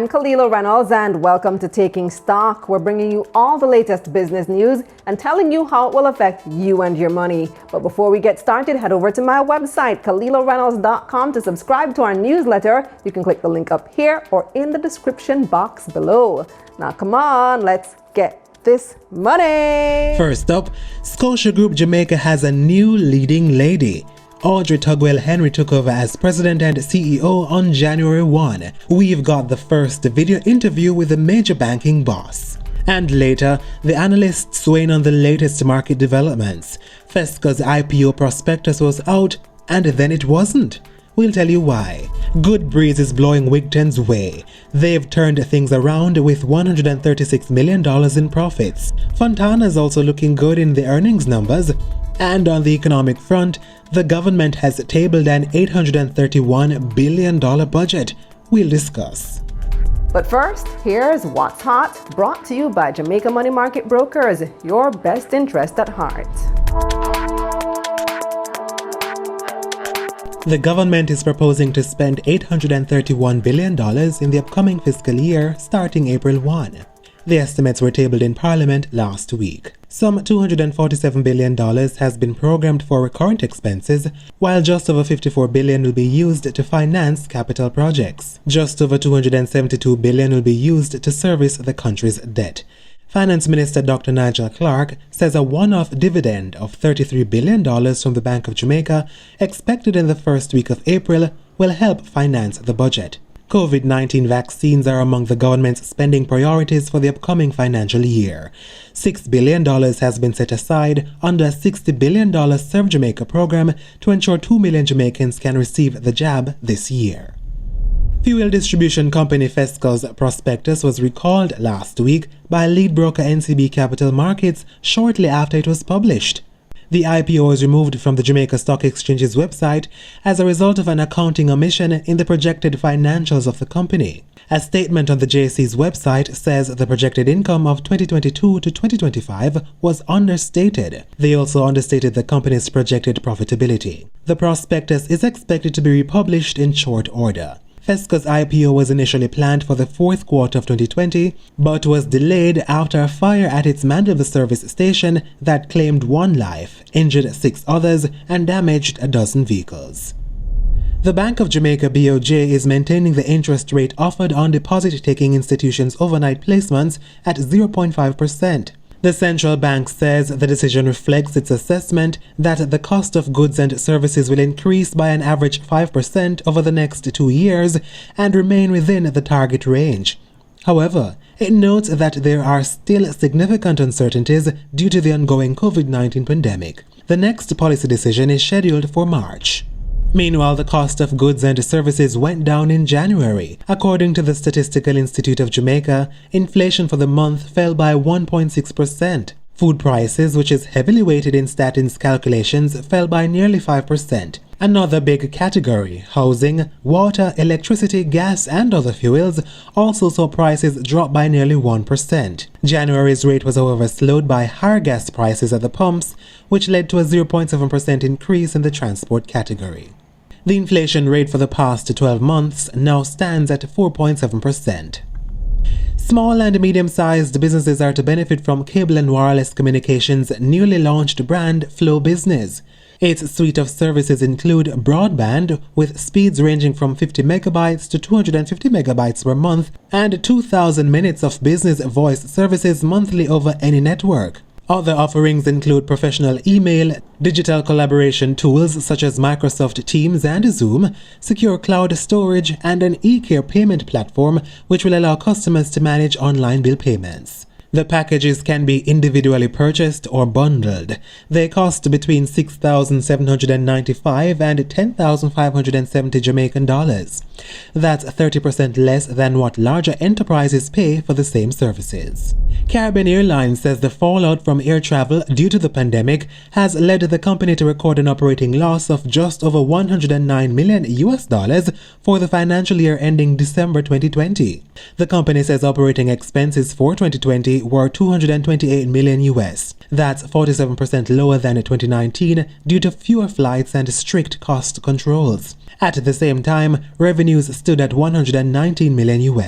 I'm Kalila Reynolds and welcome to Taking Stock. We're bringing you all the latest business news and telling you how it will affect you and your money. But before we get started, head over to my website, KalilaReynolds.com, to subscribe to our newsletter. You can click the link up here or in the description box below. Now come on, let's get this money. First up, Scotia Group Jamaica has a new leading lady. Audrey Tugwell Henry took over as president and CEO on January 1. We've got the first video interview with the major banking boss. And later, the analysts weighing on the latest market developments. FESCO's IPO prospectus was out, and then it wasn't. We'll tell you why. Good breeze is blowing Wigton's way. They've turned things around with $136 million in profits. Fontana is also looking good in the earnings numbers. And on the economic front, the government has tabled an $831 billion budget. We'll discuss. But first, here's What's Hot, brought to you by Jamaica Money Market Brokers, your best interest at heart. The government is proposing to spend $831 billion in the upcoming fiscal year starting April 1. The estimates were tabled in Parliament last week. Some $247 billion has been programmed for current expenses, while just over $54 billion will be used to finance capital projects. Just over $272 billion will be used to service the country's debt. Finance Minister Dr. Nigel Clark says a one-off dividend of $33 billion from the Bank of Jamaica, expected in the first week of April, will help finance the budget. COVID-19 vaccines are among the government's spending priorities for the upcoming financial year. $6 billion has been set aside under a $60 billion Serve Jamaica program to ensure 2 million Jamaicans can receive the jab this year. Fuel distribution company FESCO's prospectus was recalled last week by lead broker NCB Capital Markets shortly after it was published. The IPO was removed from the Jamaica Stock Exchange's website as a result of an accounting omission in the projected financials of the company. A statement on the JC's website says the projected income of 2022 to 2025 was understated. They also understated the company's projected profitability. The prospectus is expected to be republished in short order. FESCO's IPO was initially planned for the fourth quarter of 2020, but was delayed after a fire at its Mandeville service station that claimed 1 life, injured 6 others, and damaged a dozen vehicles. The Bank of Jamaica BOJ is maintaining the interest rate offered on deposit-taking institutions' overnight placements at 0.5%. The central bank says the decision reflects its assessment that the cost of goods and services will increase by an average 5% over the next 2 years and remain within the target range. However, it notes that there are still significant uncertainties due to the ongoing COVID-19 pandemic. The next policy decision is scheduled for March. Meanwhile, the cost of goods and services went down in January. According to the Statistical Institute of Jamaica, inflation for the month fell by 1.6%. Food prices, which is heavily weighted in Statin's calculations, fell by nearly 5%. Another big category, housing, water, electricity, gas, and other fuels, also saw prices drop by nearly 1%. January's rate was however slowed by higher gas prices at the pumps, which led to a 0.7% increase in the transport category. The inflation rate for the past 12 months now stands at 4.7%. Small and medium-sized businesses are to benefit from Cable and Wireless Communications' newly launched brand Flow Business. Its suite of services include broadband with speeds ranging from 50 megabytes to 250 megabytes per month and 2,000 minutes of business voice services monthly over any network. Other offerings include professional email, digital collaboration tools such as Microsoft Teams and Zoom, secure cloud storage, and an e-care payment platform which will allow customers to manage online bill payments. The packages can be individually purchased or bundled. They cost between $6,795 and $10,570 Jamaican dollars. That's 30% less than what larger enterprises pay for the same services. Caribbean Airlines says the fallout from air travel due to the pandemic has led the company to record an operating loss of just over $109 million for the financial year ending December 2020. The company says operating expenses for 2020 were $228 million. That's 47% lower than in 2019 due to fewer flights and strict cost controls. At the same time, revenues stood at $119 million.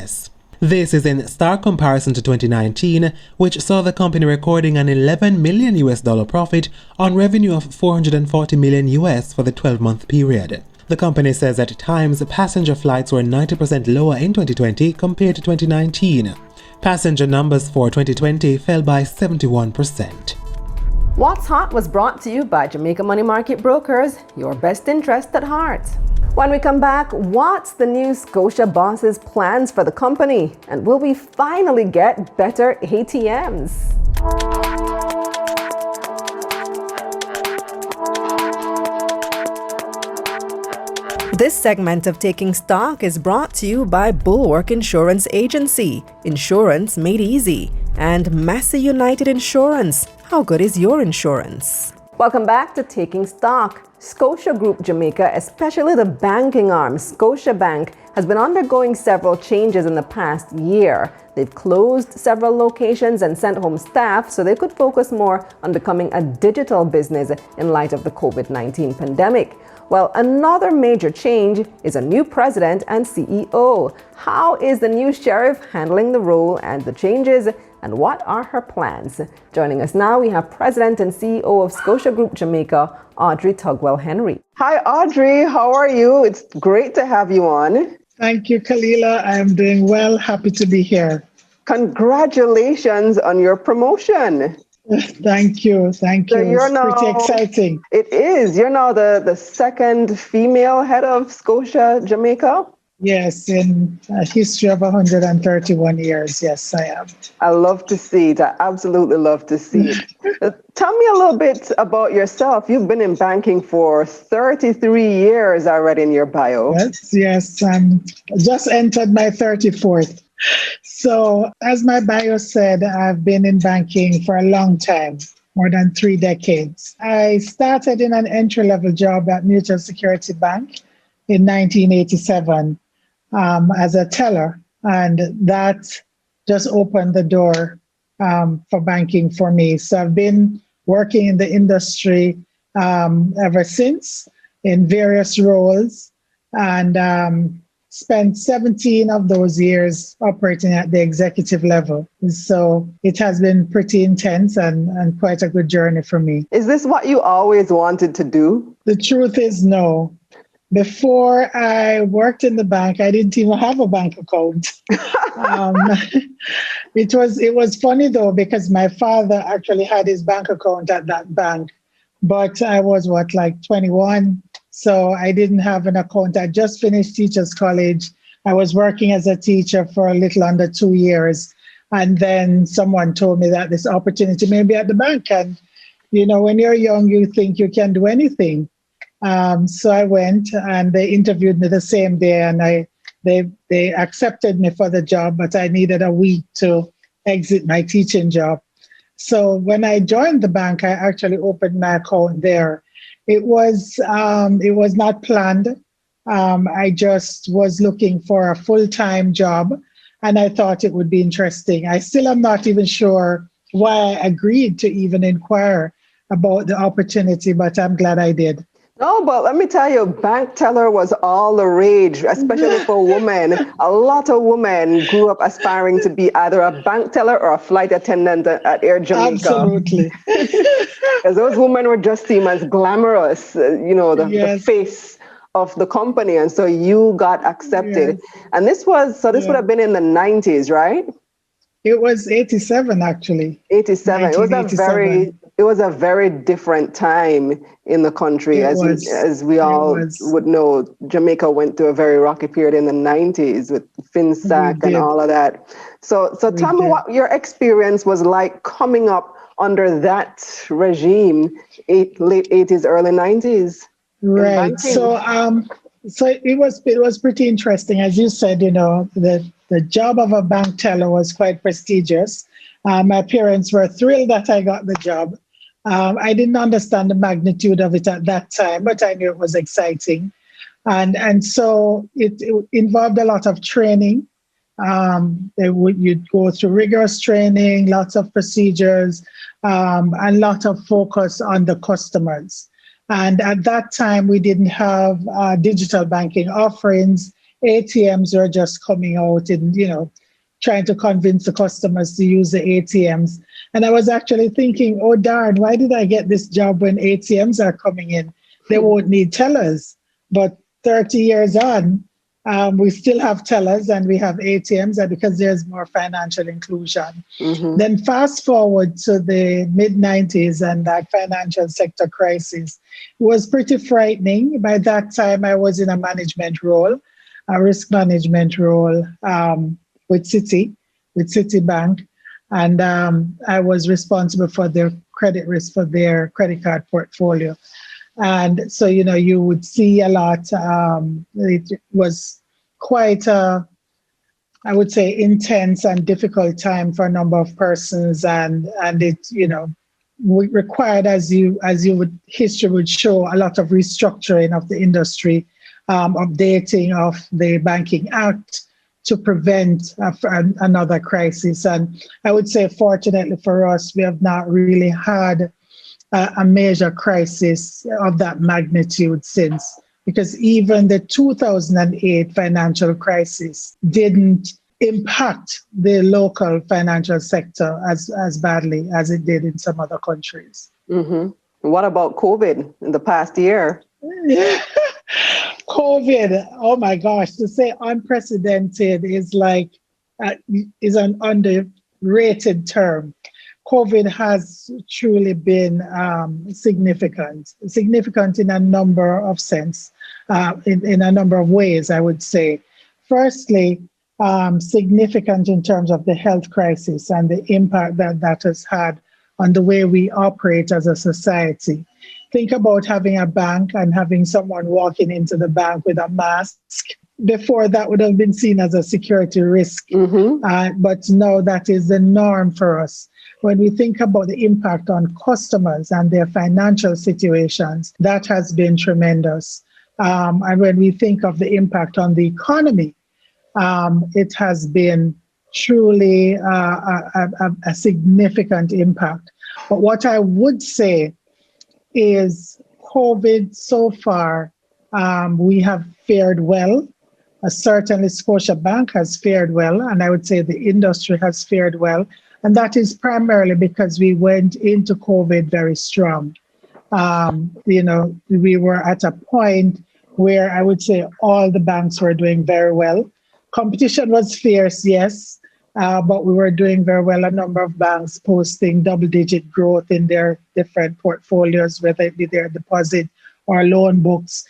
This is in stark comparison to 2019, which saw the company recording an $11 million profit on revenue of $440 million for the 12-month period. The company says at times passenger flights were 90% lower in 2020 compared to 2019. Passenger numbers for 2020 fell by 71%. What's Hot was brought to you by Jamaica Money Market Brokers, your best interest at heart. When we come back, what's the new Scotia boss's plans for the company? And will we finally get better ATMs? This segment of Taking Stock is brought to you by Bulwark Insurance Agency, insurance made easy, and Massey United Insurance. How good is your insurance? Welcome back to Taking Stock. Scotia Group Jamaica, especially the banking arm, Scotiabank, has been undergoing several changes in the past year. They've closed several locations and sent home staff so they could focus more on becoming a digital business in light of the COVID-19 pandemic. Well, another major change is a new president and CEO. How is the new sheriff handling the role and the changes, and what are her plans? Joining us now, we have President and CEO of Scotia Group Jamaica, Audrey Tugwell Henry. Hi, Audrey. How are you? It's great to have you on. Thank you, Kalila. I am doing well. Happy to be here. Congratulations on your promotion. Thank you. Thank you. It's pretty exciting. It is. You're now the second female head of Scotia Jamaica. Yes, in a history of 131 years. Yes, I am. I love to see it. I absolutely love to see it. Tell me a little bit about yourself. You've been in banking for 33 years already in your bio. Yes. Just entered my 34th. So as my bio said, I've been in banking for a long time, more than 3 decades. I started in an entry-level job at Mutual Security Bank in 1987 as a teller, and that just opened the door for banking for me. So I've been working in the industry ever since in various roles, and spent 17 of those years operating at the executive level. So it has been pretty intense and quite a good journey for me. Is this what you always wanted to do? The truth is no. Before I worked in the bank, I didn't even have a bank account. It was funny though, because my father actually had his bank account at that bank, but I was 21. So I didn't have an account. I just finished Teachers College. I was working as a teacher for a little under 2 years. And then someone told me that this opportunity may be at the bank. And, when you're young, you think you can do anything. So I went and they interviewed me the same day, and they accepted me for the job, but I needed a week to exit my teaching job. So when I joined the bank, I actually opened my account there. It was not planned. I just was looking for a full-time job, and I thought it would be interesting. I still am not even sure why I agreed to even inquire about the opportunity, but I'm glad I did. No, but let me tell you, bank teller was all the rage, especially for women. A lot of women grew up aspiring to be either a bank teller or a flight attendant at Air Jamaica. Absolutely. Because those women were just seen as glamorous, the face of the company. And so you got accepted. Yes. And this would have been in the 90s, right? It was 87, actually. 87. It was a very different time in the country, as we all would know. Jamaica went through a very rocky period in the 90s with FinSac and all of that. So tell me what your experience was like coming up under that regime, late 80s, early 90s. Right. So it was pretty interesting. As you said, the job of a bank teller was quite prestigious. My parents were thrilled that I got the job. I didn't understand the magnitude of it at that time, but I knew it was exciting. And so it involved a lot of training. You'd go through rigorous training, lots of procedures, and lot of focus on the customers. And at that time, we didn't have digital banking offerings. ATMs were just coming out in, trying to convince the customers to use the ATMs. And I was actually thinking, oh darn, why did I get this job when ATMs are coming in? They won't need tellers. But 30 years on, we still have tellers and we have ATMs because there's more financial inclusion. Then fast forward to the mid-90s and that financial sector crisis was pretty frightening. By that time, I was in a management role, a risk management role with Citibank. And I was responsible for their credit risk for their credit card portfolio. And so, you would see a lot. It was quite a, I would say, intense and difficult time for a number of persons. And it, required, history would show, a lot of restructuring of the industry, updating of the Banking Act to prevent another crisis. And I would say, fortunately for us, we have not really had a major crisis of that magnitude since, because even the 2008 financial crisis didn't impact the local financial sector as badly as it did in some other countries. What about COVID in the past year? COVID, oh my gosh, to say unprecedented is is an underrated term. COVID has truly been significant in a number of sense, in a number of ways, I would say. Firstly, significant in terms of the health crisis and the impact that has had on the way we operate as a society. Think about having a bank and having someone walking into the bank with a mask. Before, that would have been seen as a security risk, but now that is the norm for us. When we think about the impact on customers and their financial situations, that has been tremendous. And when we think of the impact on the economy, it has been truly a significant impact. But what I would say is COVID so far, we have fared well. Certainly Scotiabank has fared well, and I would say the industry has fared well. And that is primarily because we went into COVID very strong. We were at a point where I would say all the banks were doing very well. Competition was fierce, yes, but we were doing very well. A number of banks posting double-digit growth in their different portfolios, whether it be their deposit or loan books.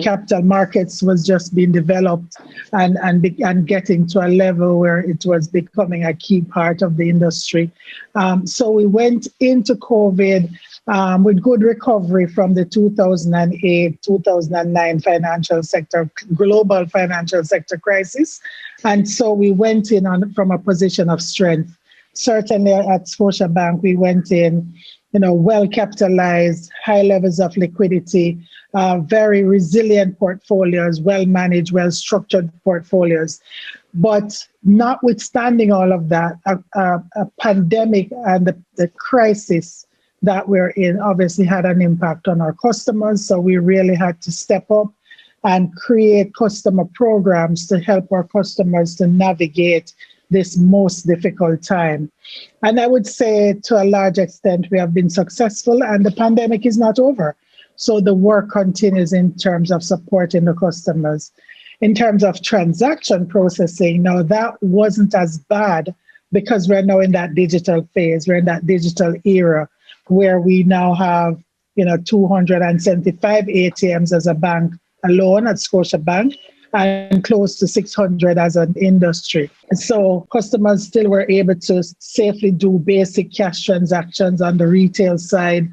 Capital markets was just being developed and getting to a level where it was becoming a key part of the industry. So we went into COVID with good recovery from the 2008, 2009 global financial sector crisis. And so we went in from a position of strength. Certainly at Scotiabank, we went in, well capitalized, high levels of liquidity, very resilient portfolios, well managed, well structured portfolios. But notwithstanding all of that, a pandemic and the crisis that we're in obviously had an impact on our customers. So we really had to step up and create customer programs to help our customers to navigate this most difficult time. And I would say to a large extent, we have been successful and the pandemic is not over. So the work continues in terms of supporting the customers. In terms of transaction processing, now that wasn't as bad because we're now in that digital phase. We're in that digital era where we now have, 275 ATMs as a bank alone at Scotiabank, and close to 600 as an industry. So customers still were able to safely do basic cash transactions on the retail side.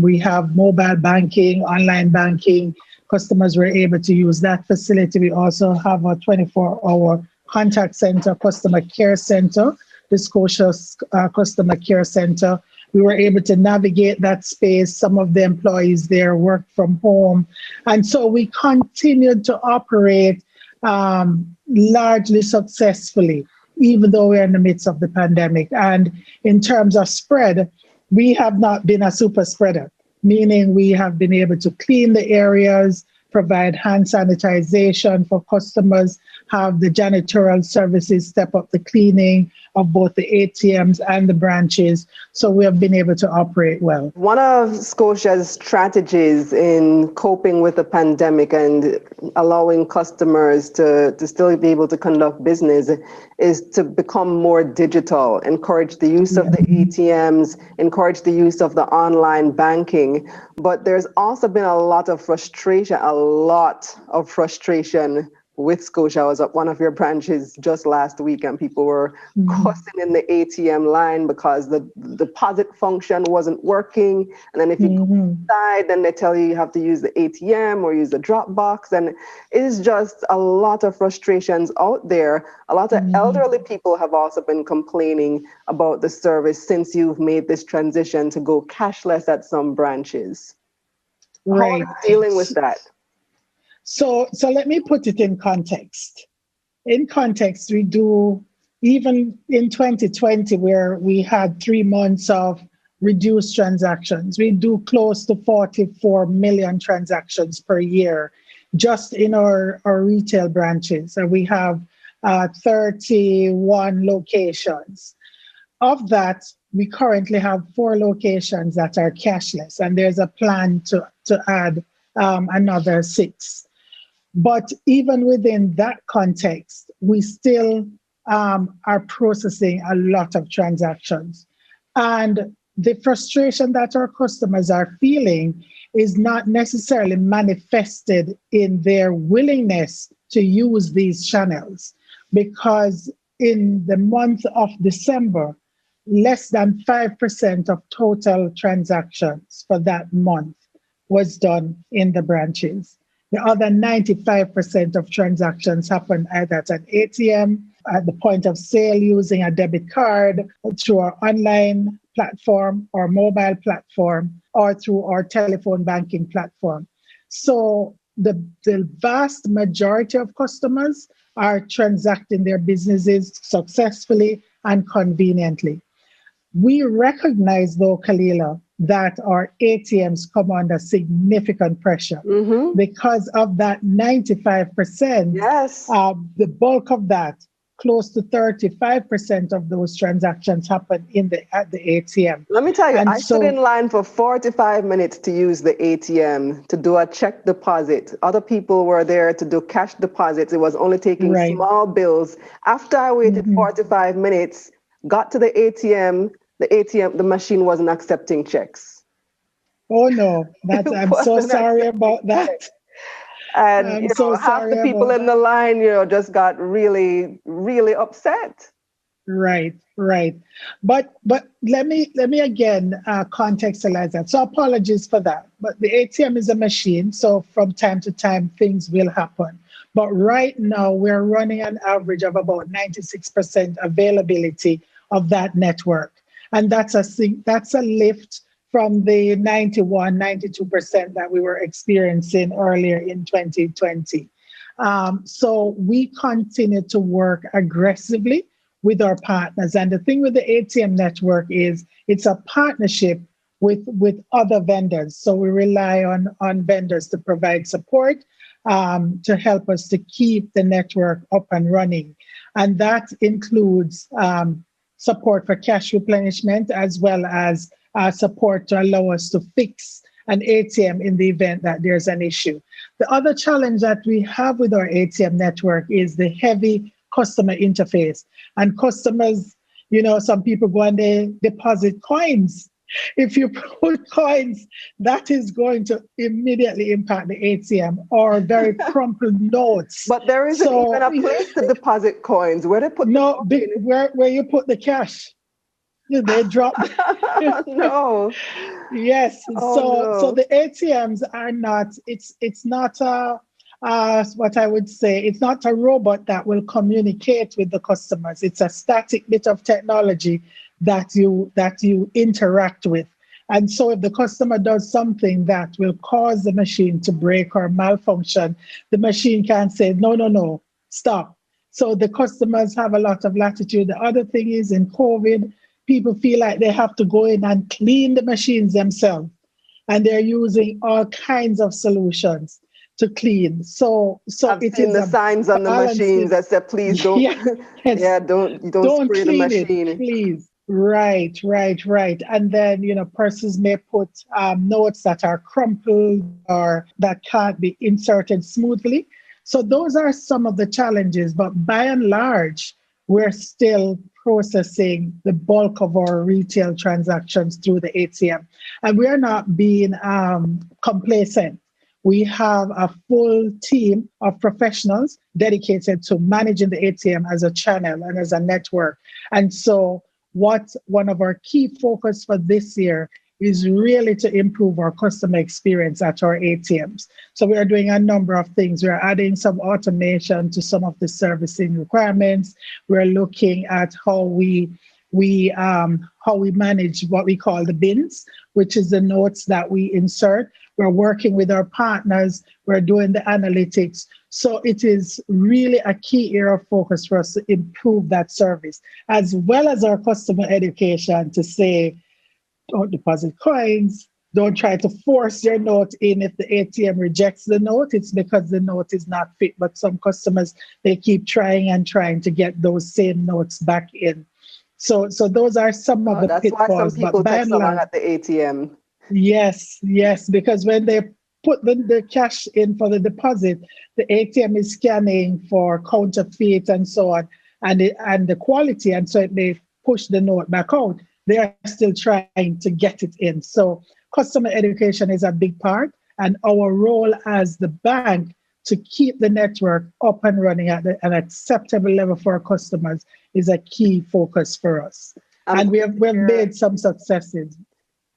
We have mobile banking, online banking. Customers were able to use that facility. We also have a 24-hour contact center, customer care center, the Scotia Customer Care Center. We were able to navigate that space. Some of the employees there worked from home. And so we continued to operate largely successfully, even though we're in the midst of the pandemic. And in terms of spread, we have not been a super spreader, meaning we have been able to clean the areas, provide hand sanitization for customers, have the janitorial services step up the cleaning of both the ATMs and the branches. So we have been able to operate well. One of Scotia's strategies in coping with the pandemic and allowing customers to still be able to conduct business is to become more digital, encourage the use of the ATMs, encourage the use of the online banking. But there's also been a lot of frustration with Scotia. I was at one of your branches just last week and people were cussing in the ATM line because the deposit function wasn't working. And then if you go inside, then they tell you have to use the ATM or use the drop box. And it is just a lot of frustrations out there. A lot of elderly people have also been complaining about the service since you've made this transition to go cashless at some branches. Right. How are you dealing with that? So let me put it in context. In context, we do, even in 2020, where we had 3 months of reduced transactions, we do close to 44 million transactions per year just in our retail branches. And we have 31 locations. Of that, we currently have 4 locations that are cashless, and there's a plan to add another 6. But even within that context, we still are processing a lot of transactions. And the frustration that our customers are feeling is not necessarily manifested in their willingness to use these channels, because in the month of December, less than 5% of total transactions for that month was done in the branches. The other 95% of transactions happen either at an ATM, at the point of sale using a debit card, through our online platform or mobile platform, or through our telephone banking platform. So the vast majority of customers are transacting their businesses successfully and conveniently. We recognize, though, Kalila, that our ATMs come under significant pressure because of that 95%. Yes. The bulk of that, close to 35% of those transactions happen at the ATM. Let me tell you, I stood in line for 45 minutes to use the ATM to do a check deposit. Other people were there to do cash deposits. It was only taking small bills. After I waited 45 minutes, got to the ATM, the machine wasn't accepting checks. Oh no, I'm so sorry about that. And half the people in the line, just got really, really upset. Right. But let me again contextualize that. So apologies for that. But the ATM is a machine, so from time to time things will happen. But right now we're running an average of about 96% availability of that network. And that's a lift from the 91, 92% that we were experiencing earlier in 2020. So we continue to work aggressively with our partners. And the thing with the ATM network is it's a partnership with other vendors. So we rely on vendors to provide support to help us to keep the network up and running. And that includes support for cash replenishment, as well as support to allow us to fix an ATM in the event that there's an issue. The other challenge that we have with our ATM network is the heavy customer interface. And customers, some people go and they deposit coins. If you put coins, that is going to immediately impact the ATM, or very crumpled notes. But there isn't even a place to deposit coins. Where they put where you put the cash. They drop. No. Yes. So the ATMs are not. It's not what I would say. It's not a robot that will communicate with the customers. It's a static bit of technology that you interact with. And so if the customer does something that will cause the machine to break or malfunction, the machine can say, no, stop. So the customers have a lot of latitude. The other thing is, in COVID, people feel like they have to go in and clean the machines themselves. And they're using all kinds of solutions to clean. So I've it seen is the a signs on the machines balancing. that say, please don't, Yeah, yes. yeah, don't Don't spray the clean it, machine. please. Right, right, right. And then, persons may put notes that are crumpled or that can't be inserted smoothly. So those are some of the challenges. But by and large, we're still processing the bulk of our retail transactions through the ATM. And we are not being complacent. We have a full team of professionals dedicated to managing the ATM as a channel and as a network. And so what one of our key focus for this year is really to improve our customer experience at our ATMs. So we are doing a number of things. We are adding some automation to some of the servicing requirements. We're looking at how we manage what we call the bins, which is the notes that we insert. We're working with our partners. We're doing the analytics. So it is really a key area of focus for us to improve that service, as well as our customer education to say, don't deposit coins. Don't try to force your note in. If the ATM rejects the note, it's because the note is not fit. But some customers, they keep trying and trying to get those same notes back in. So those are some of the That's why some pitfalls. people But by take and so long large, at the ATM. yes, because when they put the cash in for the deposit, the ATM is scanning for counterfeit and so on, and the quality, and so it may push the note back out. They are still trying to get it in. So customer education is a big part, and our role as the bank to keep the network up and running at an acceptable level for our customers is a key focus for us. And we've made some successes.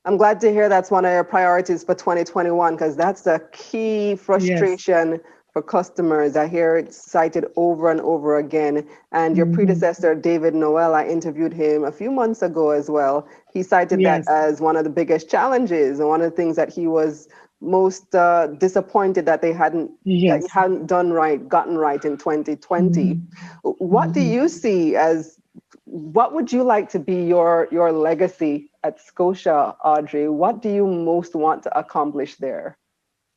I'm glad to hear that's one of your priorities for 2021, because that's the key frustration for customers. I hear it cited over and over again. And your predecessor, David Noel, I interviewed him a few months ago as well. He cited that as one of the biggest challenges and one of the things that he was most disappointed that they hadn't gotten right in 2020. What do you see as, what would you like to be your legacy at Scotia, Audrey? What do you most want to accomplish there?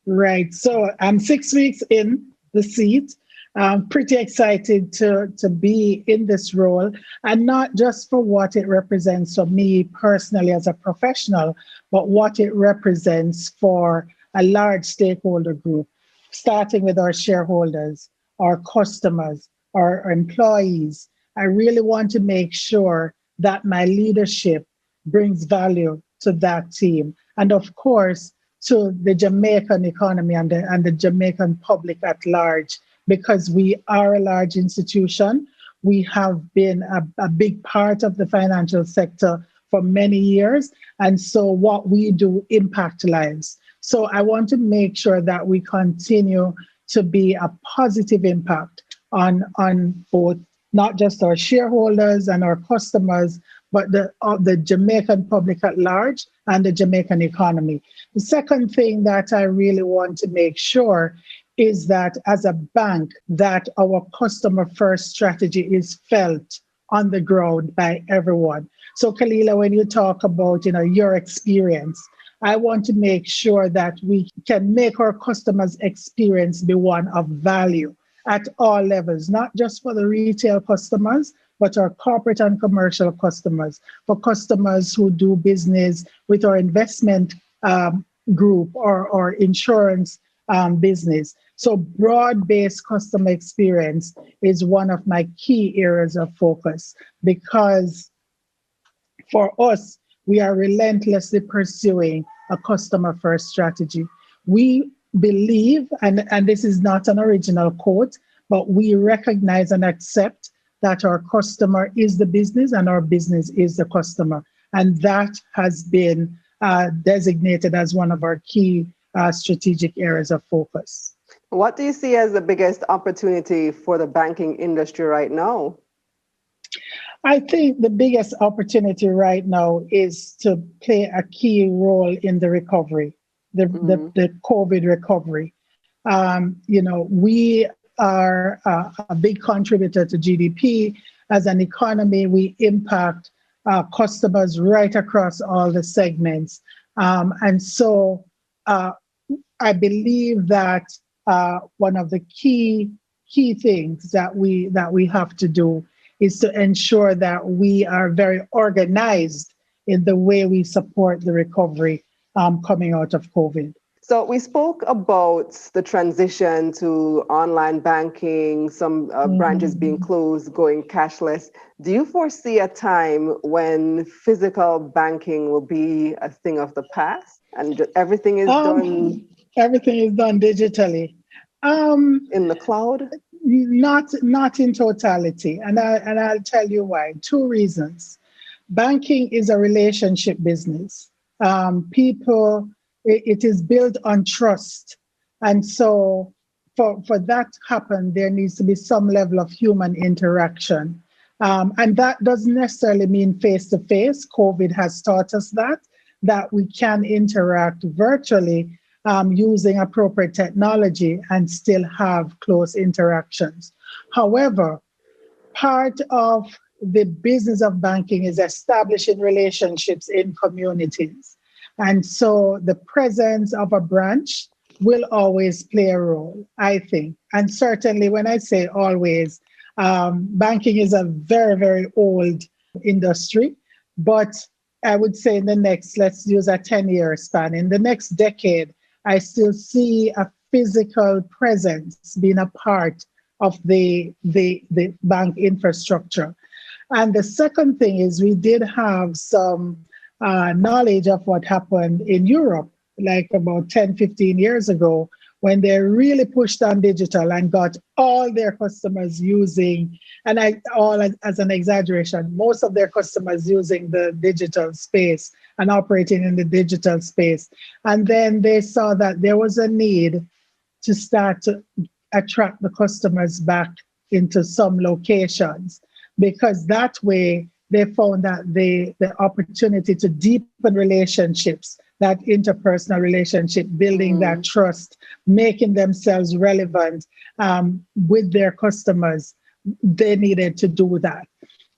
Right. So I'm 6 weeks in the seat. I'm pretty excited to be in this role, and not just for what it represents for me personally as a professional, but what it represents for a large stakeholder group, starting with our shareholders, our customers, our employees. I really want to make sure that my leadership brings value to that team. And of course, to the Jamaican economy and the Jamaican public at large, because we are a large institution. We have been a big part of the financial sector for many years. And so what we do impact lives. So I want to make sure that we continue to be a positive impact on both, not just our shareholders and our customers, but the Jamaican public at large and the Jamaican economy. The second thing that I really want to make sure is that as a bank, that our customer first strategy is felt on the ground by everyone. So Kalila, when you talk about your experience, I want to make sure that we can make our customers' experience be one of value at all levels, not just for the retail customers, but our corporate and commercial customers, for customers who do business with our investment group or insurance business. So broad-based customer experience is one of my key areas of focus, because for us, we are relentlessly pursuing a customer-first strategy. We believe, and this is not an original quote, but we recognize and accept that our customer is the business and our business is the customer. And that has been designated as one of our key strategic areas of focus. What do you see as the biggest opportunity for the banking industry right now? I think the biggest opportunity right now is to play a key role in the recovery, the COVID recovery. We are a big contributor to GDP. As an economy, we impact customers right across all the segments. And so I believe that one of the key things that we have to do is to ensure that we are very organized in the way we support the recovery coming out of COVID. So we spoke about the transition to online banking, some branches being closed, going cashless. Do you foresee a time when physical banking will be a thing of the past and everything is done? Everything is done digitally. In the cloud? Not in totality, and I'll tell you why. Two reasons. Banking is a relationship business. It is built on trust. And so for that to happen, there needs to be some level of human interaction. And that doesn't necessarily mean face-to-face. COVID has taught us that we can interact virtually using appropriate technology and still have close interactions. However, part of the business of banking is establishing relationships in communities. And so the presence of a branch will always play a role, I think. And certainly when I say always, banking is a very, very old industry. But I would say in the next, let's use a 10-year span, in the next decade, I still see a physical presence being a part of the bank infrastructure. And the second thing is we did have some knowledge of what happened in Europe, like about 10, 15 years ago, when they really pushed on digital and got all their customers using, and as an exaggeration, most of their customers using the digital space and operating in the digital space. And then they saw that there was a need to start to attract the customers back into some locations, because that way they found that the opportunity to deepen relationships, that interpersonal relationship, building that trust, making themselves relevant with their customers, they needed to do that.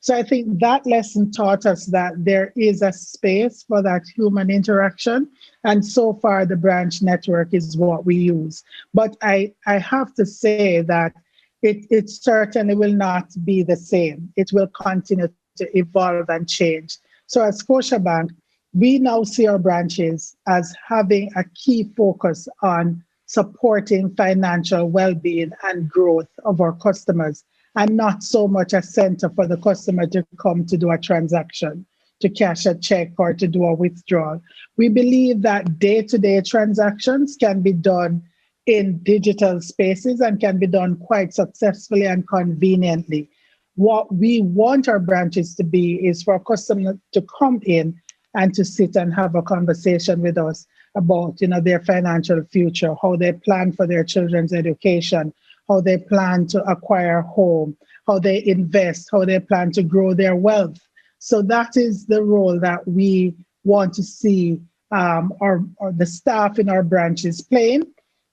So I think that lesson taught us that there is a space for that human interaction. And so far, the branch network is what we use. But I have to say that it certainly will not be the same. It will continue to evolve and change. So at Scotiabank, we now see our branches as having a key focus on supporting financial well-being and growth of our customers, and not so much a center for the customer to come to do a transaction, to cash a check or to do a withdrawal. We believe that day-to-day transactions can be done in digital spaces and can be done quite successfully and conveniently. What we want our branches to be is for a customer to come in and to sit and have a conversation with us about, their financial future, how they plan for their children's education, how they plan to acquire a home, how they invest, how they plan to grow their wealth. So that is the role that we want to see or the staff in our branches playing,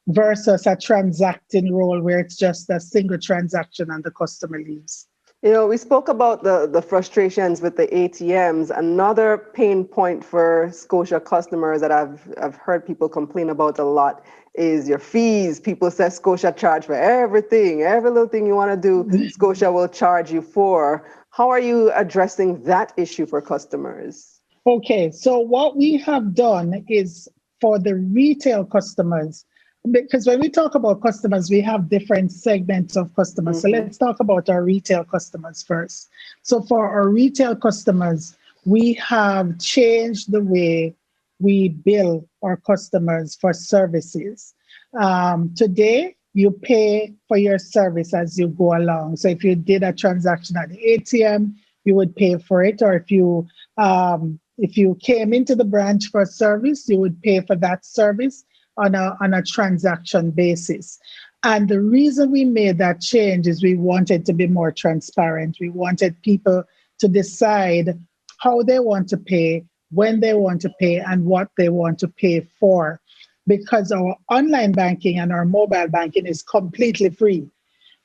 versus a transacting role where it's just a single transaction and the customer leaves. We spoke about the frustrations with the ATMs. Another pain point for Scotia customers that I've heard people complain about a lot is your fees. People say Scotia charge for everything. Every little thing you want to do, Scotia will charge you for. How are you addressing that issue for customers? Okay, so what we have done is for the retail customers, because when we talk about customers, we have different segments of customers. So let's talk about our retail customers first. So for our retail customers, we have changed the way we bill our customers for services. Today, you pay for your service as you go along. So if you did a transaction at the ATM, you would pay for it. Or if you came into the branch for a service, you would pay for that service on a transaction basis. And the reason we made that change is we wanted to be more transparent. We wanted people to decide how they want to pay, when they want to pay, and what they want to pay for. Because our online banking and our mobile banking is completely free.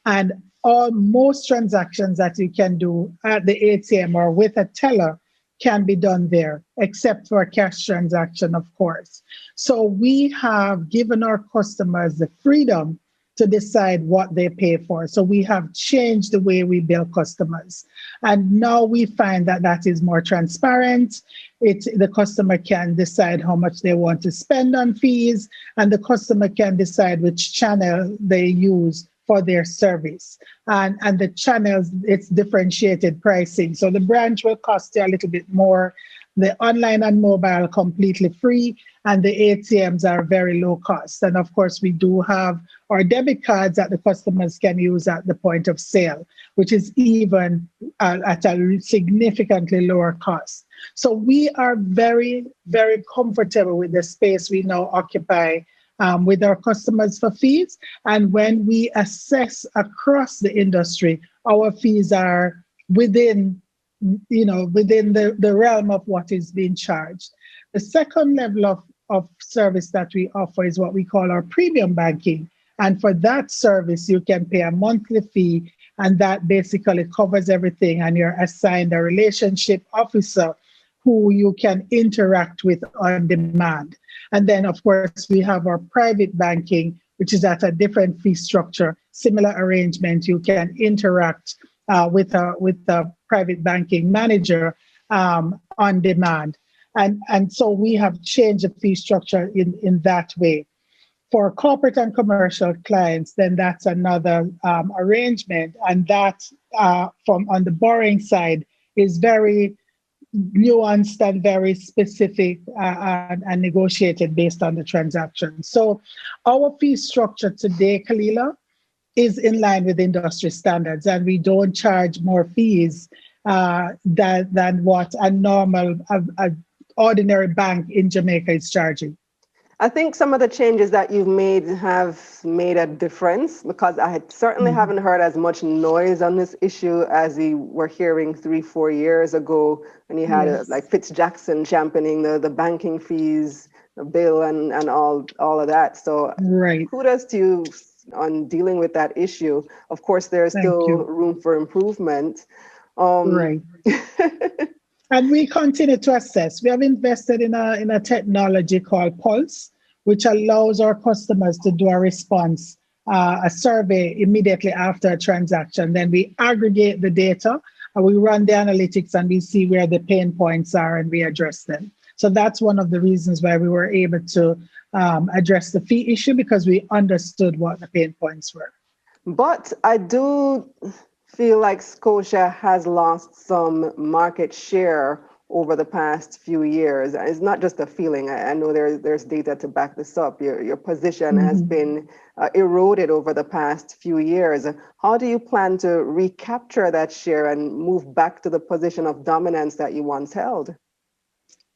And most transactions that you can do at the ATM or with a teller can be done there, except for a cash transaction, of course. So we have given our customers the freedom to decide what they pay for. So we have changed the way we bill customers. And now we find that that is more transparent. The customer can decide how much they want to spend on fees, and the customer can decide which channel they use for their service. And the channels, it's differentiated pricing. So the branch will cost you a little bit more. The online and mobile completely free, and the ATMs are very low cost. And of course, we do have our debit cards that the customers can use at the point of sale, which is even at a significantly lower cost. So we are very, very comfortable with the space we now occupy with our customers for fees. And when we assess across the industry, our fees are within the realm of what is being charged. The second level of service that we offer is what we call our premium banking. And for that service, you can pay a monthly fee, and that basically covers everything. And you're assigned a relationship officer who you can interact with on demand. And then, of course, we have our private banking, which is at a different fee structure, similar arrangement. You can interact with a private banking manager on demand. And so we have changed the fee structure in that way. For corporate and commercial clients, then that's another arrangement. And that from on the borrowing side is very nuanced and very specific and negotiated based on the transaction. So our fee structure today, Kalila, is in line with industry standards, and we don't charge more fees than what a normal, ordinary bank in Jamaica is charging. I think some of the changes that you've made have made a difference, because I certainly haven't heard as much noise on this issue as we were hearing 3-4 years ago when you had like Fitzjackson championing the banking fees bill and all of that. So kudos to you on dealing with that issue. Of course, there's still room for improvement. And we continue to assess. We have invested in a technology called Pulse, which allows our customers to do a response, a survey immediately after a transaction. Then we aggregate the data, and we run the analytics, and we see where the pain points are, and we address them. So that's one of the reasons why we were able to address the fee issue, because we understood what the pain points were. But I do feel like Scotia has lost some market share over the past few years. It's not just a feeling. I know there's data to back this up. Your position has been eroded over the past few years. How do you plan to recapture that share and move back to the position of dominance that you once held?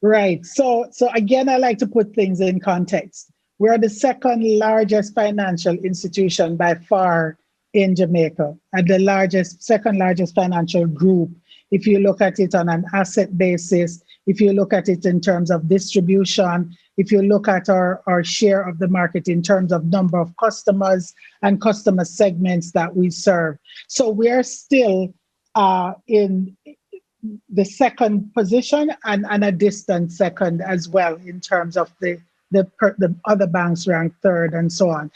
Right. So again, I like to put things in context. We're the second largest financial institution by far in Jamaica, and the second largest financial group. If you look at it on an asset basis, if you look at it in terms of distribution, if you look at our share of the market in terms of number of customers and customer segments that we serve. So we're still in the second position and a distant second as well in terms of the other banks ranked third and so on.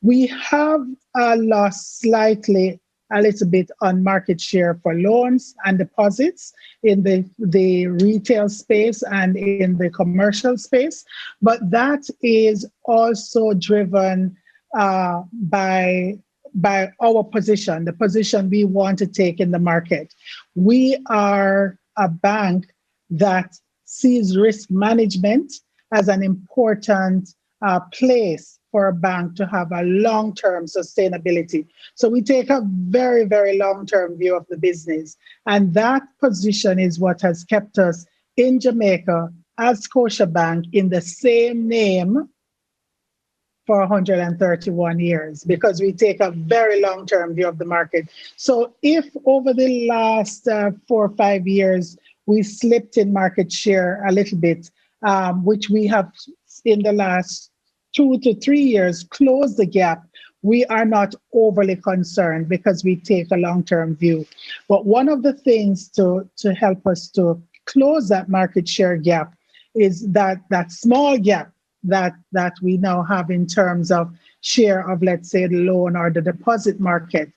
We have lost slightly a little bit on market share for loans and deposits in the retail space and in the commercial space, but that is also driven by our position, the position we want to take in the market. We are a bank that sees risk management as an important place for a bank to have a long-term sustainability. So we take a very, very long-term view of the business. And that position is what has kept us in Jamaica as Scotiabank in the same name for 131 years, because we take a very long-term view of the market. So if over the last 4 or 5 years, we slipped in market share a little bit, which we have in the last 2 to 3 years closed the gap, we are not overly concerned because we take a long-term view. But one of the things to help us to close that market share gap is that small gap that we now have in terms of share of, let's say, the loan or the deposit market.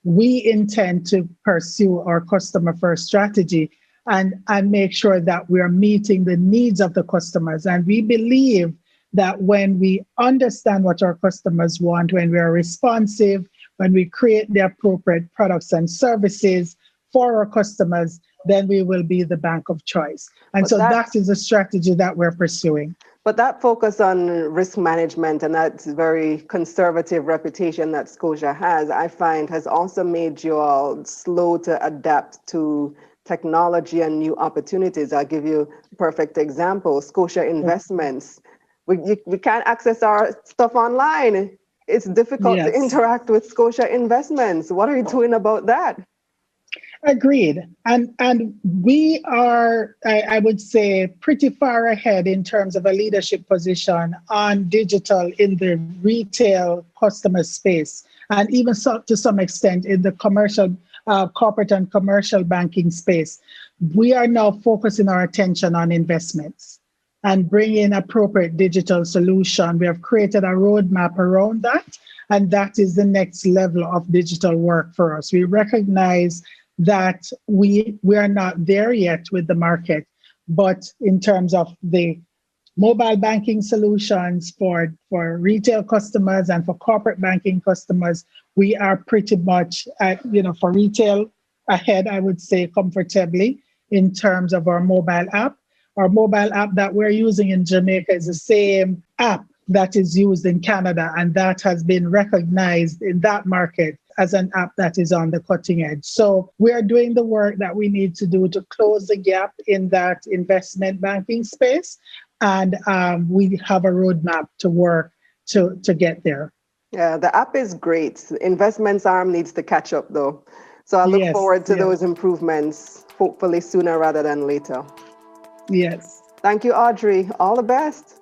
We intend to pursue our customer first strategy and make sure that we are meeting the needs of the customers. And we believe that when we understand what our customers want, when we are responsive, when we create the appropriate products and services for our customers, then we will be the bank of choice. And so that is a strategy that we're pursuing. But that focus on risk management and that very conservative reputation that Scotia has, I find has also made you all slow to adapt to technology and new opportunities. I'll give you a perfect example, Scotia Investments. We can't access our stuff online. It's difficult to interact with Scotia Investments. What are you doing about that? Agreed. And we are, I would say, pretty far ahead in terms of a leadership position on digital in the retail customer space, and even to some extent in the commercial, corporate and commercial banking space. We are now focusing our attention on investments and bringing appropriate digital solution. We have created a roadmap around that, and that is the next level of digital work for us. We recognize that we are not there yet with the market, but in terms of the mobile banking solutions for retail customers and for corporate banking customers, we are pretty much for retail ahead, I would say, comfortably in terms of our mobile app. Our mobile app that we're using in Jamaica is the same app that is used in Canada, and that has been recognized in that market as an app that is on the cutting edge. So we are doing the work that we need to do to close the gap in that investment banking space. And we have a roadmap to work to get there. Yeah, the app is great. Investments arm needs to catch up though. So I look forward to those improvements, hopefully sooner rather than later. Yes. Thank you, Audrey. All the best.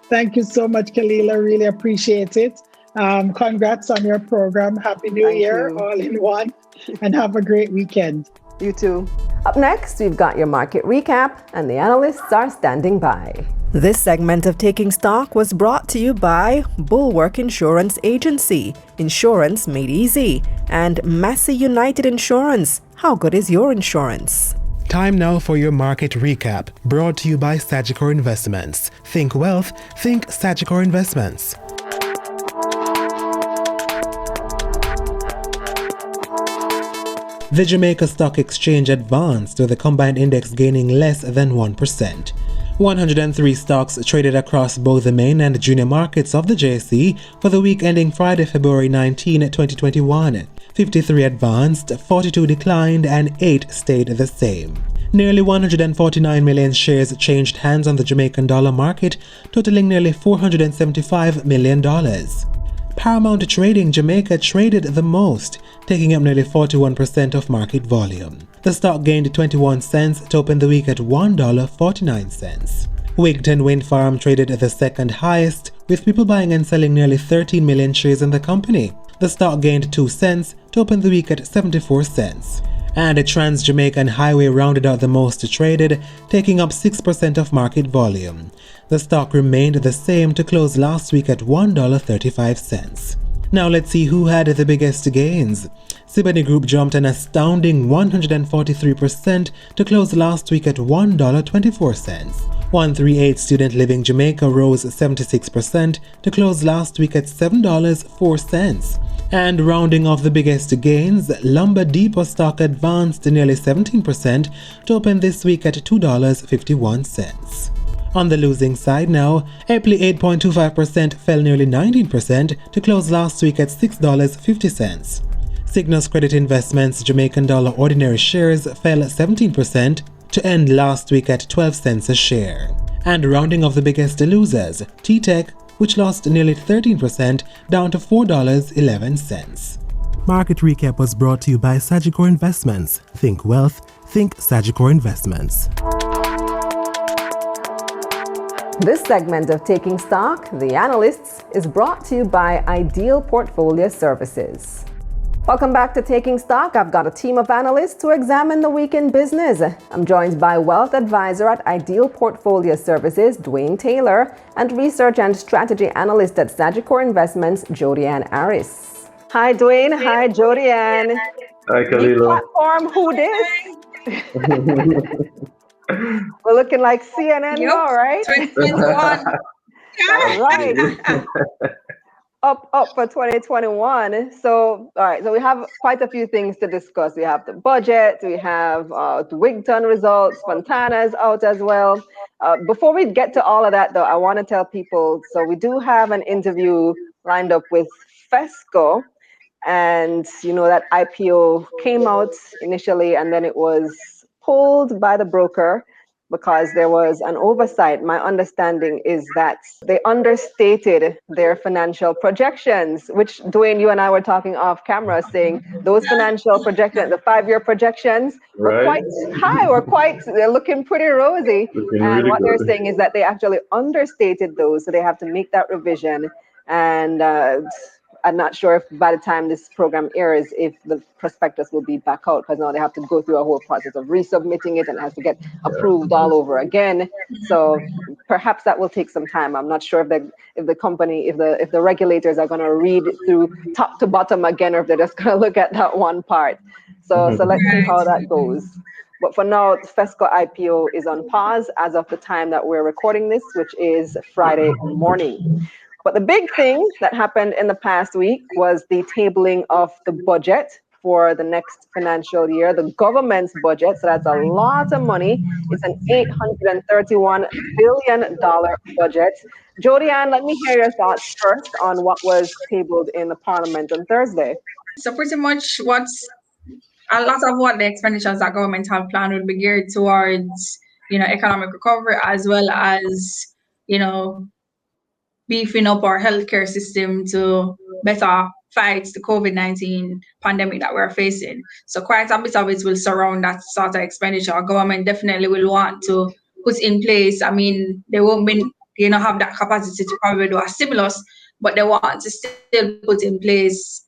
Thank you so much, Kalila. Really appreciate it. Congrats on your program. Happy New Year, all in one, and have a great weekend. You too. Up next, we've got your market recap, and the analysts are standing by. This segment of Taking Stock was brought to you by Bulwark Insurance Agency, Insurance Made Easy, and Massey United Insurance. How good is your insurance? Time now for your market recap, brought to you by Sagicor Investments. Think wealth, think Sagicor Investments. The Jamaica Stock Exchange advanced, with the combined index gaining less than 1%. 103 stocks traded across both the main and junior markets of the JSE for the week ending Friday, February 19, 2021. 53 advanced, 42 declined, and 8 stayed the same. Nearly 149 million shares changed hands on the Jamaican dollar market, totaling nearly $475 million. Paramount Trading Jamaica traded the most, taking up nearly 41% of market volume. The stock gained 21 cents to open the week at $1.49. Wigton Wind Farm traded the second highest, with people buying and selling nearly 13 million shares in the company. The stock gained 2 cents to open the week at 74 cents. And the Trans-Jamaican Highway rounded out the most traded, taking up 6% of market volume. The stock remained the same to close last week at $1.35. Now let's see who had the biggest gains. Siboney Group jumped an astounding 143% to close last week at $1.24. 138 Student Living Jamaica rose 76% to close last week at $7.04. And rounding off the biggest gains, Lumber Depot stock advanced nearly 17% to open this week at $2.51. On the losing side now, Epley 8.25% fell nearly 19% to close last week at $6.50. Signals Credit Investments Jamaican dollar ordinary shares fell 17% to end last week at 12 cents a share. And rounding off the biggest losers, T-Tech, which lost nearly 13%, down to $4.11. Market Recap was brought to you by Sagicor Investments. Think wealth, think Sagicor Investments. This segment of Taking Stock, The Analysts, is brought to you by Ideal Portfolio Services. Welcome back to Taking Stock. I've got a team of analysts to examine the week in business. I'm joined by Wealth Advisor at Ideal Portfolio Services, Dwayne Taylor, and Research and Strategy Analyst at Sagicor Investments, Jodianne Aris. Hi, Dwayne. Hi, Jodianne. Hi, Big Kalila. platform, who this? We're looking like CNN now, right? 2021. That's right. Up for 2021. So, all right. So we have quite a few things to discuss. We have the budget. We have the Wigton results. Fontana's out as well. Before we get to all of that, though, I want to tell people. So we do have an interview lined up with FESCO, and you know that IPO came out initially, and then it was pulled by the broker because there was an oversight. My understanding is that they understated their financial projections, which Dwayne, you and I were talking off camera, saying those financial projections, the 5-year projections, were Right? quite high, they're looking pretty rosy. Looking And really what they're good. saying is that they actually understated those, so they have to make that revision. And I'm not sure if by the time this program airs, if the prospectus will be back out, because now they have to go through a whole process of resubmitting it and it has to get approved all over again. So perhaps that will take some time. I'm not sure if the regulators are going to read through top to bottom again, or if they're just going to look at that one part. So let's see how that goes. But for now, FESCO IPO is on pause as of the time that we're recording this, which is Friday morning. But the big thing that happened in the past week was the tabling of the budget for the next financial year, the government's budget. So that's a lot of money. It's an $831 billion budget. Jodianne, let me hear your thoughts first on what was tabled in the Parliament on Thursday. So pretty much a lot of what the expenditures that government have planned would be geared towards, economic recovery, as well as, beefing up our healthcare system to better fight the COVID-19 pandemic that we're facing. So quite a bit of it will surround that sort of expenditure. Our government definitely will want to put in place. I mean, they won't be, have that capacity to probably do a stimulus, but they want to still put in place,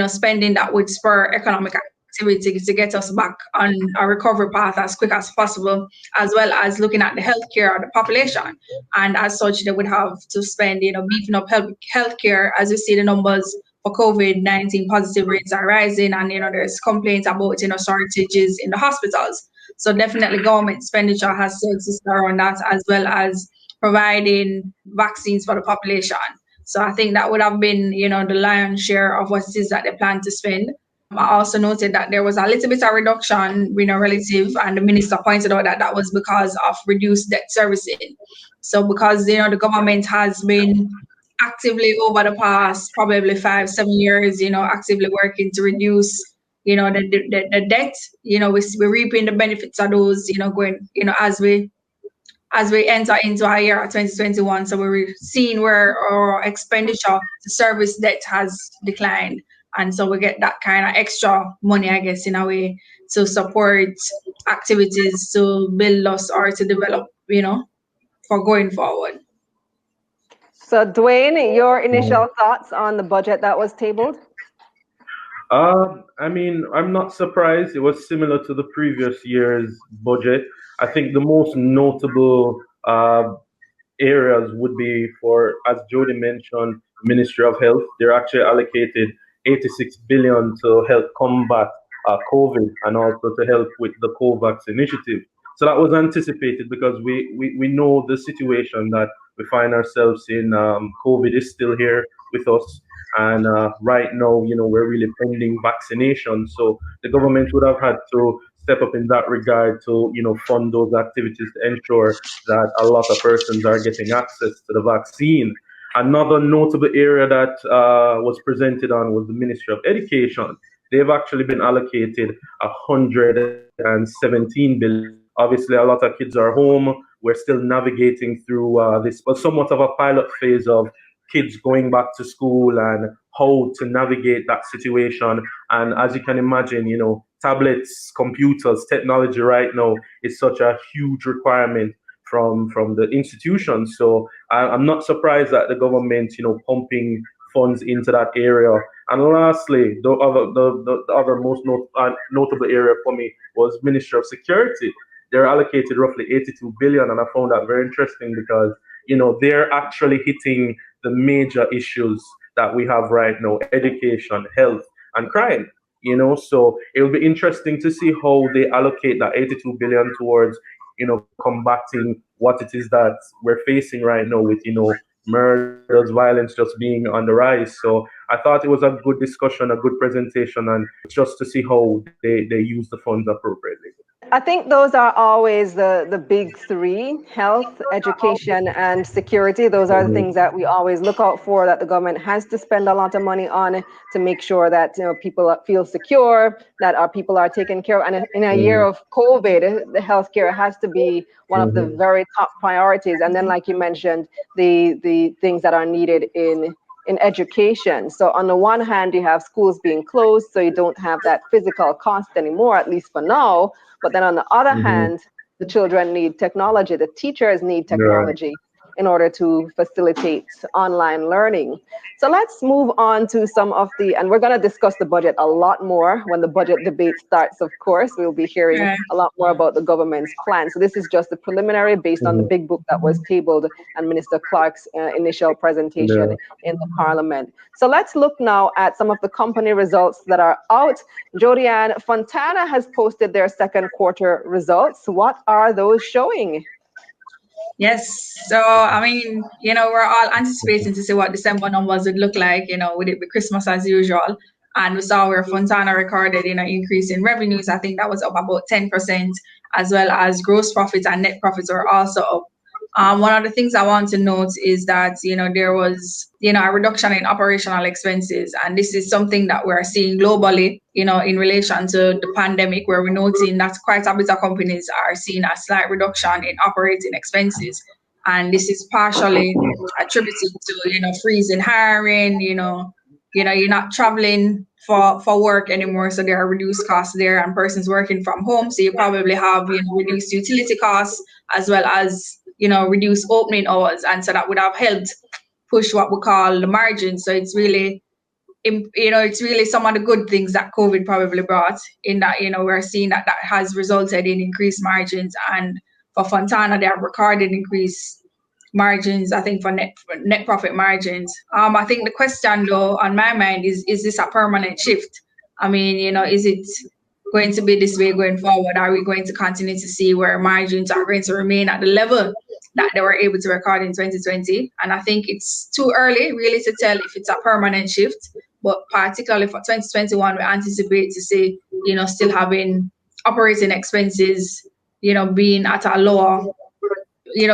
spending that would spur economic activity to get us back on a recovery path as quick as possible, as well as looking at the healthcare of the population. And as such, they would have to spend, beefing up healthcare. As you see, the numbers for COVID-19 positive rates are rising, and there's complaints about shortages in the hospitals. So definitely government expenditure has to exist around that, as well as providing vaccines for the population. So I think that would have been, the lion's share of what it is that they plan to spend. I also noted that there was a little bit of reduction, relative, and the minister pointed out that that was because of reduced debt servicing. So because, the government has been actively over the past probably 5-7 years, actively working to reduce, the debt, we're reaping the benefits of those, going, as we enter into our year 2021. So we're seeing where our expenditure to service debt has declined. And so we get that kind of extra money, I guess, in a way, to support activities to build us or to develop, for going forward. So Dwayne, your initial thoughts on the budget that was tabled? I mean, I'm not surprised. It was similar to the previous year's budget. I think the most notable areas would be for, as Jody mentioned, Ministry of Health. They're actually allocated 86 billion to help combat COVID and also to help with the COVAX initiative. So that was anticipated because we know the situation that we find ourselves in. COVID is still here with us. And right now, we're really pending vaccination. So the government would have had to step up in that regard to, fund those activities to ensure that a lot of persons are getting access to the vaccine. Another notable area that was presented on was the Ministry of Education. They've actually been allocated 117 billion. Obviously, a lot of kids are home. We're still navigating through this, but somewhat of a pilot phase of kids going back to school and how to navigate that situation. And as you can imagine, tablets, computers, technology right now is such a huge requirement from the institutions. So I'm not surprised that the government, pumping funds into that area. And lastly, the other most notable area for me was Ministry of Security. They're allocated roughly 82 billion, and I found that very interesting because they're actually hitting the major issues that we have right now: education, health, and crime. So it'll be interesting to see how they allocate that 82 billion towards combating what it is that we're facing right now with murders, violence just being on the rise. So I thought it was a good discussion, a good presentation, and just to see how they use the funds appropriately. I think those are always the big three: health, education, and security. Those are the things that we always look out for, that the government has to spend a lot of money on to make sure that people feel secure, that our people are taken care of. And in a year of COVID, the healthcare has to be one of the very top priorities. And then, like you mentioned, the things that are needed in education. So on the one hand, you have schools being closed, so you don't have that physical cost anymore, at least for now. But then on the other hand, the children need technology, the teachers need technology in order to facilitate online learning. So let's move on to some of and we're going to discuss the budget a lot more when the budget debate starts, of course. We'll be hearing a lot more about the government's plan. So this is just the preliminary based on the big book that was tabled and Minister Clark's initial presentation in the Parliament. So let's look now at some of the company results that are out. Jodianne, Fontana has posted their second quarter results. What are those showing? Yes. So, I mean, we're all anticipating to see what December numbers would look like, would it be Christmas as usual? And we saw where Fontana recorded, increase in revenues. I think that was up about 10%, as well as gross profits and net profits are also up. One of the things I want to note is that, there was, a reduction in operational expenses. And this is something that we're seeing globally, in relation to the pandemic, where we're noting that quite a bit of companies are seeing a slight reduction in operating expenses. And this is partially attributed to, freezing hiring, you're not traveling for work anymore, so there are reduced costs there, and persons working from home, so you probably have reduced utility costs as well as reduced opening hours, and so that would have helped push what we call the margin. So it's really some of the good things that COVID probably brought in, that we're seeing that has resulted in increased margins. And for Fontana, they have recorded increased margins, I think, for net profit margins. I think the question though on my mind is this a permanent shift? I mean, is it going to be this way going forward? Are we going to continue to see where margins are going to remain at the level that they were able to record in 2020? And I think it's too early really to tell if it's a permanent shift, but particularly for 2021, we anticipate to see, still having operating expenses, being at a lower,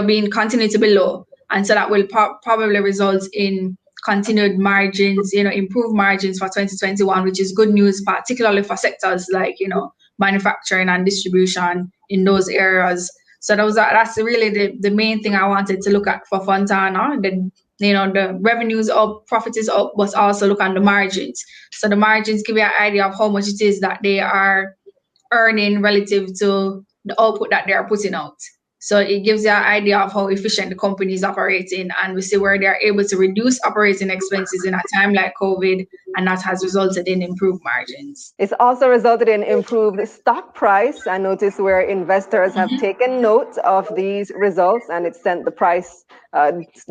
being continued to be low. And so that will probably result in continued margins, improved margins for 2021, which is good news, particularly for sectors like, manufacturing and distribution in those areas. So that's really the main thing I wanted to look at for Fontana. The revenues up, profit is up, but also look at the margins. So the margins give you an idea of how much it is that they are earning relative to the output that they are putting out. So it gives you an idea of how efficient the company is operating, and we see where they are able to reduce operating expenses in a time like COVID, and that has resulted in improved margins. It's also resulted in improved stock price. I notice where investors have taken note of these results, and it sent the price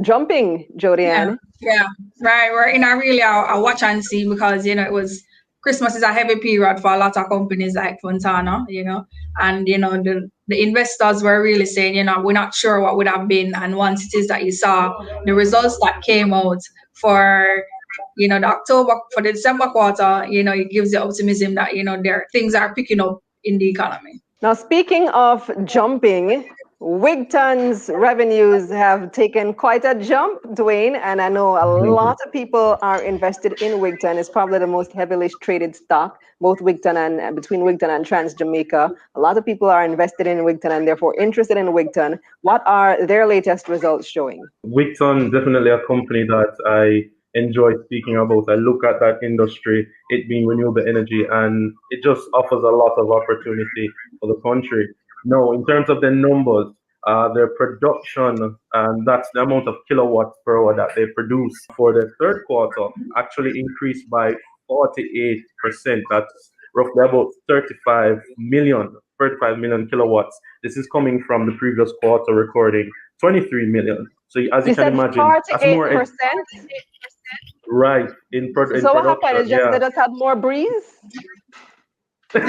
jumping, Jodianne. Yeah, right. We're in a watch and see, because it was Christmas is a heavy period for a lot of companies like Fontana, and the investors were really saying, we're not sure what would have been. And once it is that you saw the results that came out for for the December quarter, it gives you optimism that things are picking up in the economy. Now, speaking of jumping, Wigton's revenues have taken quite a jump, Dwayne, and I know a lot of people are invested in Wigton. It's probably the most heavily traded stock, both Wigton and between Wigton and Trans Jamaica. A lot of people are invested in Wigton and therefore interested in Wigton. What are their latest results showing? Wigton, definitely a company that I enjoy speaking about. I look at that industry, it being renewable energy, and it just offers a lot of opportunity for the country. Now, in terms of the numbers, their production, and that's the amount of kilowatts per hour that they produce for the third quarter, actually increased by 48%. That's roughly about 35 million kilowatts. This is coming from the previous quarter recording 23 million. So as you can imagine, that's more 48%. right in production. So what happened? It's just Yeah. they just had more breeze. I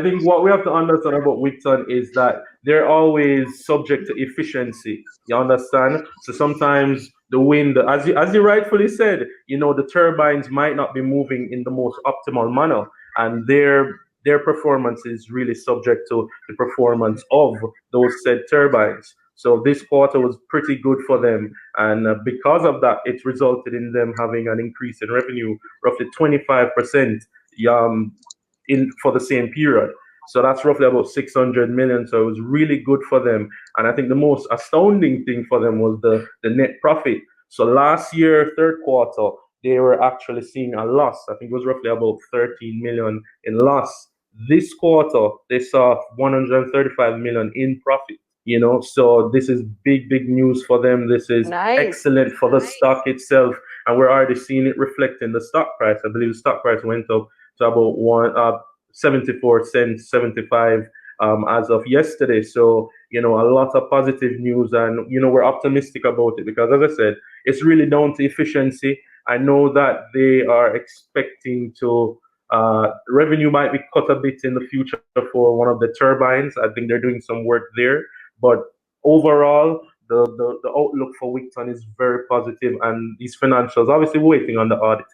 think what we have to understand about Wigton is that they're always subject to efficiency. You understand? So sometimes the wind, as you rightfully said, the turbines might not be moving in the most optimal manner, and their performance is really subject to the performance of those said turbines. So this quarter was pretty good for them, and because of that, it resulted in them having an increase in revenue, roughly 25%. For the same period. So that's roughly about 600 million. So it was really good for them. And I think the most astounding thing for them was the net profit. So last year, third quarter, they were actually seeing a loss. I think it was roughly about 13 million in loss. This quarter, they saw 135 million in profit. So this is big news for them. This is excellent for the stock itself. And we're already seeing it reflect in the stock price. I believe the stock price went up to about 74 cents, 75 as of yesterday. So, a lot of positive news, and, we're optimistic about it because, as I said, it's really down to efficiency. I know that they are expecting to, revenue might be cut a bit in the future for one of the turbines. I think they're doing some work there. But overall, the outlook for Wigton is very positive, and these financials, obviously we're waiting on the audit,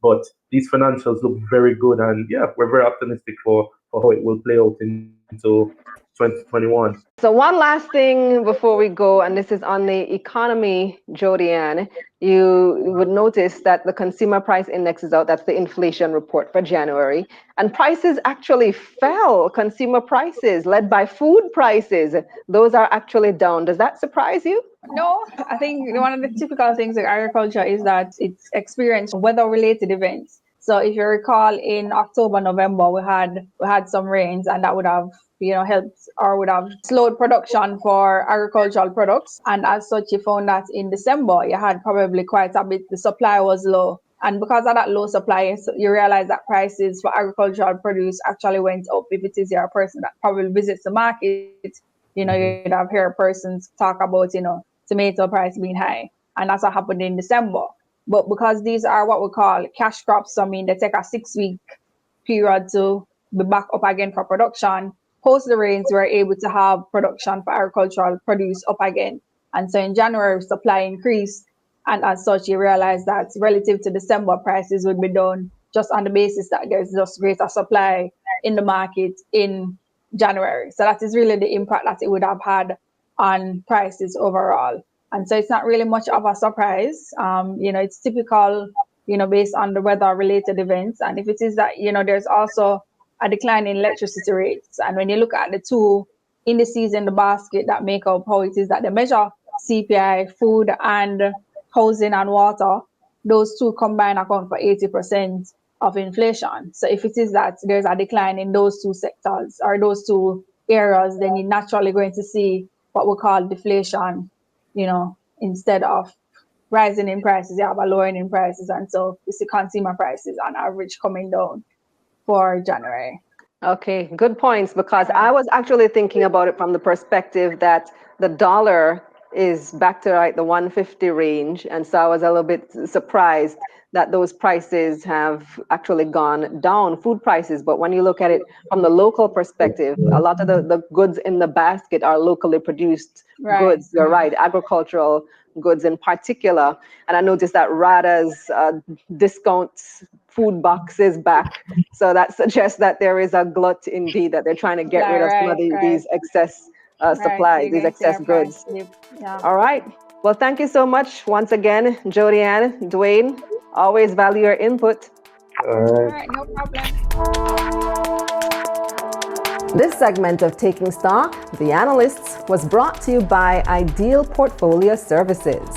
but these financials look very good, and yeah, we're very optimistic for how it will play out into 2021. So one last thing before we go, and this is on the economy, Jody-Ann. You would notice that the consumer price index is out. That's the inflation report for January. And prices actually fell. Consumer prices, led by food prices, those are actually down. Does that surprise you? No, I think one of the typical things with agriculture is that it's experienced weather-related events. So if you recall, in October, November, we had some rains, and that would have helped or would have slowed production for agricultural products. And as such, you found that in December, you had probably quite a bit, the supply was low. And because of that low supply, you realize that prices for agricultural produce actually went up. If it is your person that probably visits the market, you'd have heard persons talk about, tomato price being high. And that's what happened in December. But because these are what we call cash crops, they take a 6-week period to be back up again for production. Post the rains, we're able to have production for agricultural produce up again. And so in January, supply increased. And as such, you realize that relative to December, prices would be down just on the basis that there's just greater supply in the market in January. So that is really the impact that it would have had on prices overall. And so it's not really much of a surprise. It's typical, based on the weather-related events. And if it is that, there's also a decline in electricity rates. And when you look at the two indices in the basket that make up how it is that they measure CPI, food and housing and water, those two combined account for 80% of inflation. So if it is that there's a decline in those two sectors or those two areas, then you're naturally going to see what we call deflation, instead of rising in prices, you have a lowering in prices. And so you see consumer prices on average coming down for January. Okay, good points, because I was actually thinking about it from the perspective that the dollar is back to like the 150 range. And so I was a little bit surprised that those prices have actually gone down, food prices. But when you look at it from the local perspective, a lot of the goods in the basket are locally produced goods. You're right, agricultural goods in particular. And I noticed that RADA's discount food box is back. So that suggests that there is a glut indeed, that they're trying to get rid of some of these excess supplies, these excess goods. All right. Well, thank you so much once again, Jody-Ann, Dwayne. Always value your input. All right. All right, no problem. This segment of Taking Stock, The Analysts, was brought to you by Ideal Portfolio Services.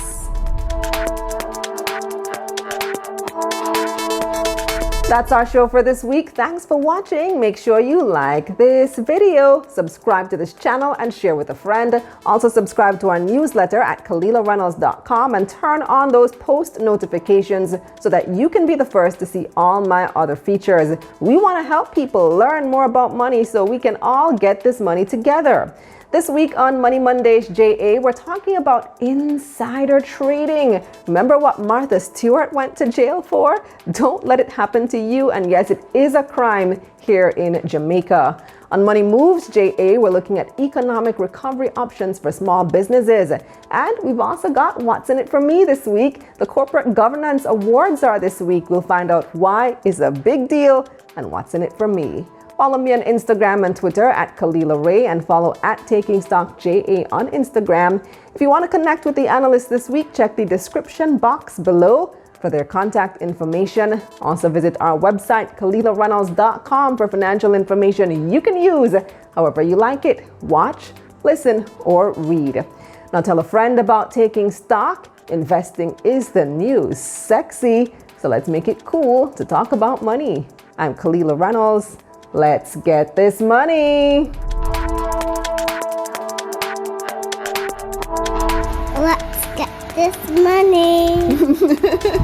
That's our show for this week. Thanks for watching. Make sure you like this video, subscribe to this channel, and share with a friend. Also subscribe to our newsletter at KalilaReynolds.com and turn on those post notifications so that you can be the first to see all my other features. We want to help people learn more about money so we can all get this money together. This week on Money Mondays JA, we're talking about insider trading. Remember what Martha Stewart went to jail for? Don't let it happen to you. And yes, it is a crime here in Jamaica. On Money Moves JA, we're looking at economic recovery options for small businesses. And we've also got What's in It for Me this week. The Corporate Governance Awards are this week. We'll find out why is a big deal and what's in it for me. Follow me on Instagram and Twitter at Kalila Ray and follow at Taking Stock JA on Instagram. If you want to connect with the analysts this week, check the description box below for their contact information. Also visit our website, KalilaReynolds.com, for financial information you can use however you like it. Watch, listen, or read. Now tell a friend about taking stock. Investing is the new sexy, so let's make it cool to talk about money. I'm Kalila Reynolds. Let's get this money. Let's get this money.